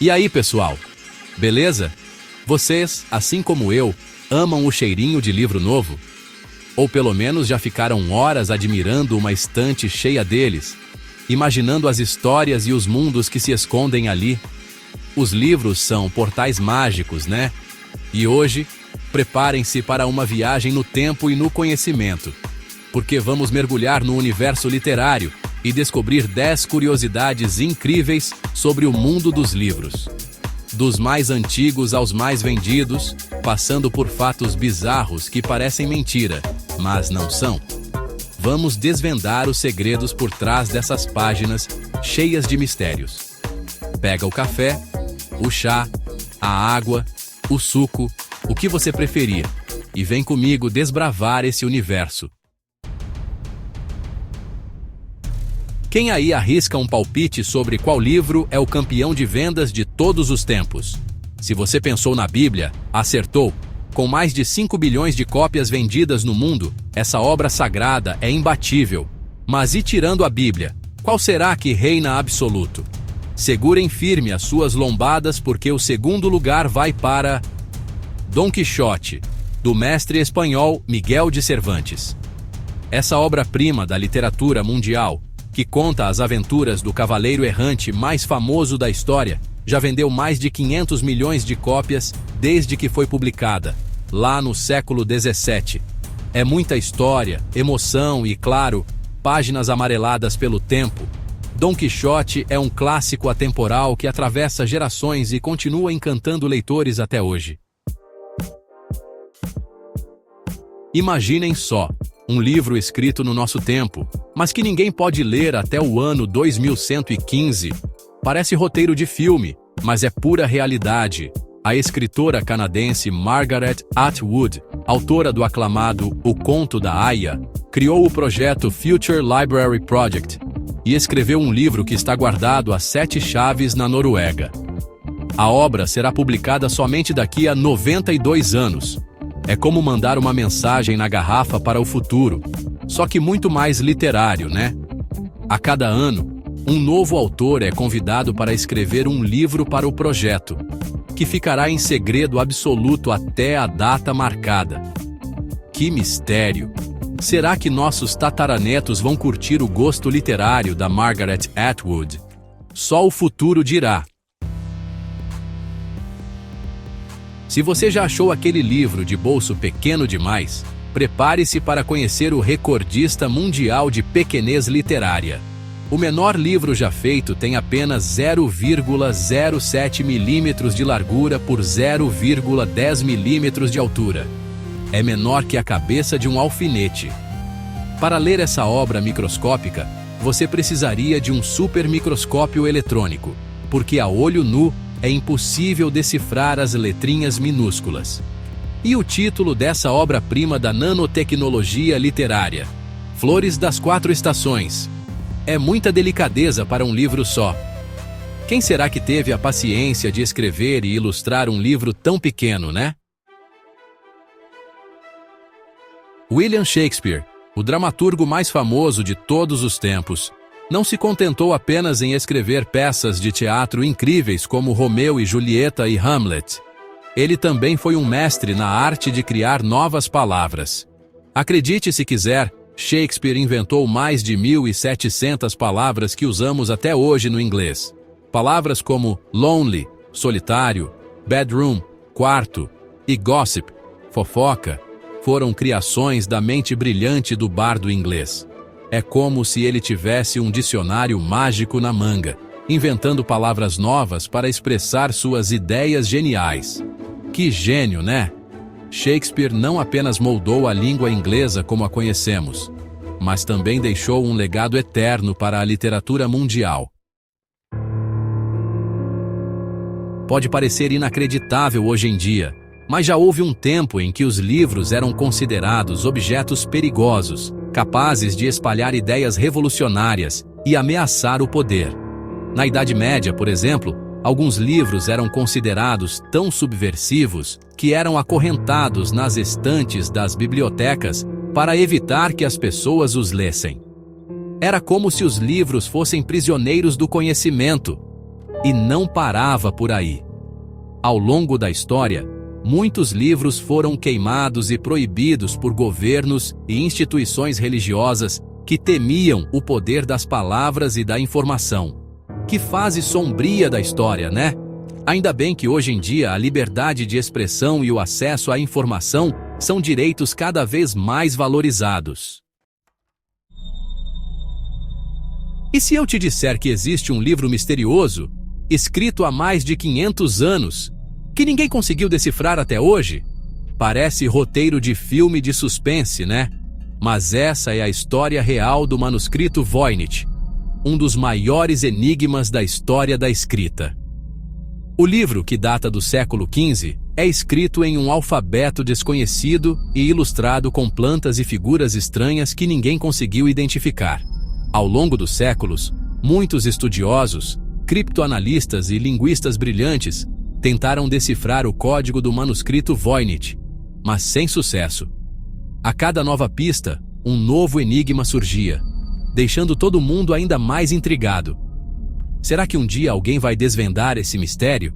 E aí, pessoal? Beleza? Vocês, assim como eu, amam o cheirinho de livro novo? Ou pelo menos já ficaram horas admirando uma estante cheia deles, imaginando as histórias e os mundos que se escondem ali? Os livros são portais mágicos, né? E hoje, preparem-se para uma viagem no tempo e no conhecimento, porque vamos mergulhar no universo literário e descobrir 10 curiosidades incríveis sobre o mundo dos livros. Dos mais antigos aos mais vendidos, passando por fatos bizarros que parecem mentira, mas não são. Vamos desvendar os segredos por trás dessas páginas cheias de mistérios. Pega o café, o chá, a água, o suco, o que você preferir, e vem comigo desbravar esse universo. Quem aí arrisca um palpite sobre qual livro é o campeão de vendas de todos os tempos? Se você pensou na Bíblia, acertou. Com mais de 5 bilhões de cópias vendidas no mundo, essa obra sagrada é imbatível. Mas e tirando a Bíblia, qual será que reina absoluto? Segurem firme as suas lombadas porque o segundo lugar vai para Dom Quixote, do mestre espanhol Miguel de Cervantes. Essa obra-prima da literatura mundial, que conta as aventuras do cavaleiro errante mais famoso da história, já vendeu mais de 500 milhões de cópias desde que foi publicada, lá no século XVII. É muita história, emoção e, claro, páginas amareladas pelo tempo. Dom Quixote é um clássico atemporal que atravessa gerações e continua encantando leitores até hoje. Imaginem só, um livro escrito no nosso tempo, mas que ninguém pode ler até o ano 2115. Parece roteiro de filme, mas é pura realidade. A escritora canadense Margaret Atwood, autora do aclamado O Conto da Aia, criou o projeto Future Library Project e escreveu um livro que está guardado a 7 chaves na Noruega. A obra será publicada somente daqui a 92 anos. É como mandar uma mensagem na garrafa para o futuro, só que muito mais literário, né? A cada ano, um novo autor é convidado para escrever um livro para o projeto, que ficará em segredo absoluto até a data marcada. Que mistério! Será que nossos tataranetos vão curtir o gosto literário da Margaret Atwood? Só o futuro dirá. Se você já achou aquele livro de bolso pequeno demais, prepare-se para conhecer o recordista mundial de pequenez literária. O menor livro já feito tem apenas 0,07 milímetros de largura por 0,10 milímetros de altura. É menor que a cabeça de um alfinete. Para ler essa obra microscópica, você precisaria de um supermicroscópio eletrônico, porque a olho nu é impossível decifrar as letrinhas minúsculas. E o título dessa obra-prima da nanotecnologia literária? Flores das 4 Estações. É muita delicadeza para um livro só. Quem será que teve a paciência de escrever e ilustrar um livro tão pequeno, né? William Shakespeare, o dramaturgo mais famoso de todos os tempos, não se contentou apenas em escrever peças de teatro incríveis como Romeu e Julieta e Hamlet. Ele também foi um mestre na arte de criar novas palavras. Acredite se quiser, Shakespeare inventou mais de 1.700 palavras que usamos até hoje no inglês. Palavras como lonely, solitário, bedroom, quarto, e gossip, fofoca, foram criações da mente brilhante do bardo inglês. É como se ele tivesse um dicionário mágico na manga, inventando palavras novas para expressar suas ideias geniais. Que gênio, né? Shakespeare não apenas moldou a língua inglesa como a conhecemos, mas também deixou um legado eterno para a literatura mundial. Pode parecer inacreditável hoje em dia, mas já houve um tempo em que os livros eram considerados objetos perigosos, capazes de espalhar ideias revolucionárias e ameaçar o poder. Na Idade Média, por exemplo, alguns livros eram considerados tão subversivos que eram acorrentados nas estantes das bibliotecas para evitar que as pessoas os lessem. Era como se os livros fossem prisioneiros do conhecimento. E não parava por aí. Ao longo da história, muitos livros foram queimados e proibidos por governos e instituições religiosas que temiam o poder das palavras e da informação. Que fase sombria da história, né? Ainda bem que hoje em dia a liberdade de expressão e o acesso à informação são direitos cada vez mais valorizados. E se eu te disser que existe um livro misterioso, escrito há mais de 500 anos, que ninguém conseguiu decifrar até hoje? Parece roteiro de filme de suspense, né? Mas essa é a história real do manuscrito Voynich, um dos maiores enigmas da história da escrita. O livro, que data do século XV, é escrito em um alfabeto desconhecido e ilustrado com plantas e figuras estranhas que ninguém conseguiu identificar. Ao longo dos séculos, muitos estudiosos, criptoanalistas e linguistas brilhantes tentaram decifrar o código do manuscrito Voynich, mas sem sucesso. A cada nova pista, um novo enigma surgia, deixando todo mundo ainda mais intrigado. Será que um dia alguém vai desvendar esse mistério?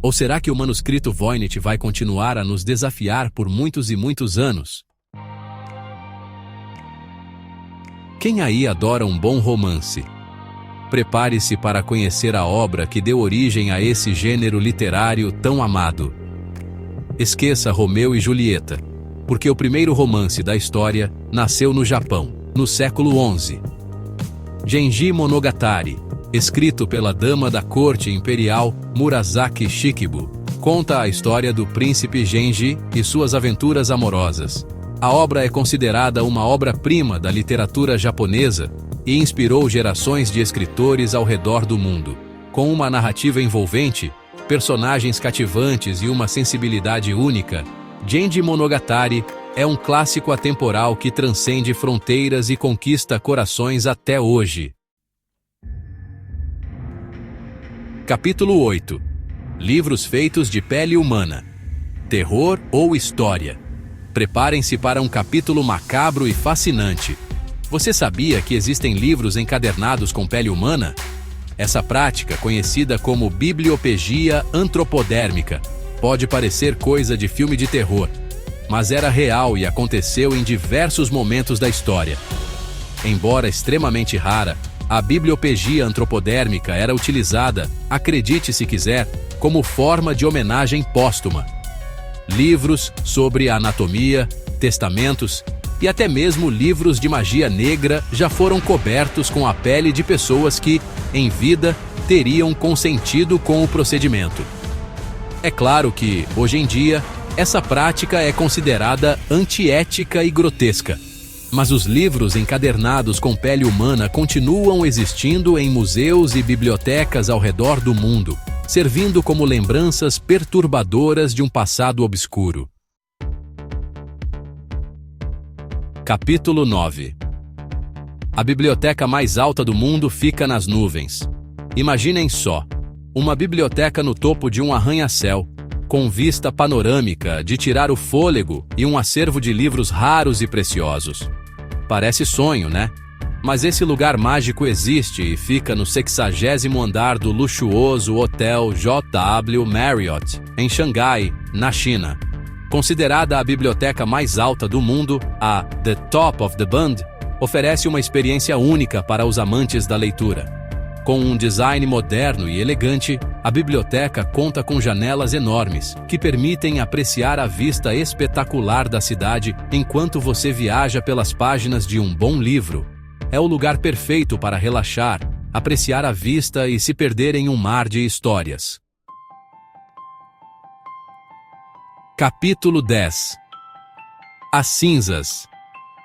Ou será que o manuscrito Voynich vai continuar a nos desafiar por muitos e muitos anos? Quem aí adora um bom romance? Prepare-se para conhecer a obra que deu origem a esse gênero literário tão amado. Esqueça Romeu e Julieta, porque o primeiro romance da história nasceu no Japão, no século XI. Genji Monogatari, escrito pela dama da corte imperial Murasaki Shikibu, conta a história do príncipe Genji e suas aventuras amorosas. A obra é considerada uma obra-prima da literatura japonesa e inspirou gerações de escritores ao redor do mundo. Com uma narrativa envolvente, personagens cativantes e uma sensibilidade única, Genji Monogatari é um clássico atemporal que transcende fronteiras e conquista corações até hoje. Capítulo 8. Livros feitos de pele humana. Terror ou história? Preparem-se para um capítulo macabro e fascinante. Você sabia que existem livros encadernados com pele humana? Essa prática, conhecida como bibliopegia antropodérmica, pode parecer coisa de filme de terror, mas era real e aconteceu em diversos momentos da história. Embora extremamente rara, a bibliopegia antropodérmica era utilizada, acredite se quiser, como forma de homenagem póstuma. Livros sobre anatomia, testamentos e até mesmo livros de magia negra já foram cobertos com a pele de pessoas que, em vida, teriam consentido com o procedimento. É claro que, hoje em dia, essa prática é considerada antiética e grotesca. Mas os livros encadernados com pele humana continuam existindo em museus e bibliotecas ao redor do mundo, servindo como lembranças perturbadoras de um passado obscuro. Capítulo 9. A biblioteca mais alta do mundo fica nas nuvens. Imaginem só, uma biblioteca no topo de um arranha-céu, com vista panorâmica de tirar o fôlego e um acervo de livros raros e preciosos. Parece sonho, né? Mas esse lugar mágico existe e fica no 60º andar do luxuoso Hotel JW Marriott, em Xangai, na China. Considerada a biblioteca mais alta do mundo, a The Top of the Bund oferece uma experiência única para os amantes da leitura. Com um design moderno e elegante, a biblioteca conta com janelas enormes, que permitem apreciar a vista espetacular da cidade enquanto você viaja pelas páginas de um bom livro. É o lugar perfeito para relaxar, apreciar a vista e se perder em um mar de histórias. Capítulo 10. As cinzas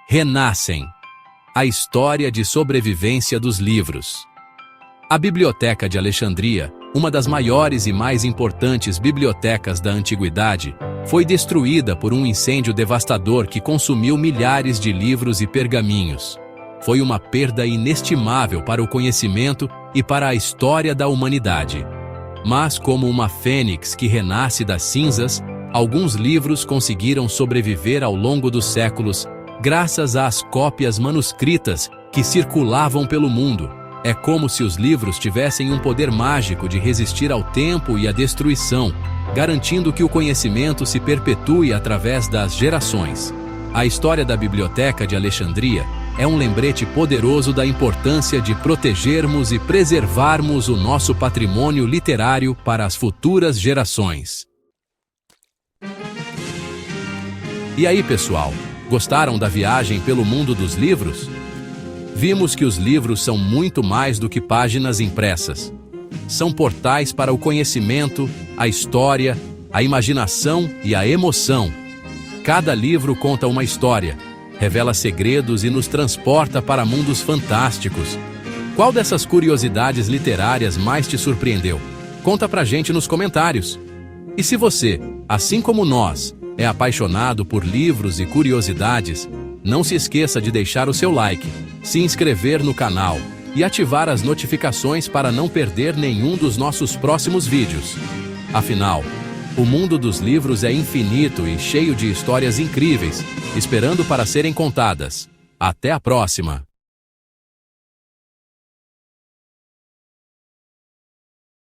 renascem. A história de sobrevivência dos livros. A Biblioteca de Alexandria, uma das maiores e mais importantes bibliotecas da antiguidade, foi destruída por um incêndio devastador que consumiu milhares de livros e pergaminhos. Foi uma perda inestimável para o conhecimento e para a história da humanidade. Mas, como uma fênix que renasce das cinzas, alguns livros conseguiram sobreviver ao longo dos séculos, graças às cópias manuscritas que circulavam pelo mundo. É como se os livros tivessem um poder mágico de resistir ao tempo e à destruição, garantindo que o conhecimento se perpetue através das gerações. A história da Biblioteca de Alexandria é um lembrete poderoso da importância de protegermos e preservarmos o nosso patrimônio literário para as futuras gerações. E aí, pessoal, gostaram da viagem pelo mundo dos livros? Vimos que os livros são muito mais do que páginas impressas. São portais para o conhecimento, a história, a imaginação e a emoção. Cada livro conta uma história, revela segredos e nos transporta para mundos fantásticos. Qual dessas curiosidades literárias mais te surpreendeu? Conta pra gente nos comentários. E se você, assim como nós, é apaixonado por livros e curiosidades, não se esqueça de deixar o seu like, se inscrever no canal e ativar as notificações para não perder nenhum dos nossos próximos vídeos. Afinal, o mundo dos livros é infinito e cheio de histórias incríveis, esperando para serem contadas. Até a próxima!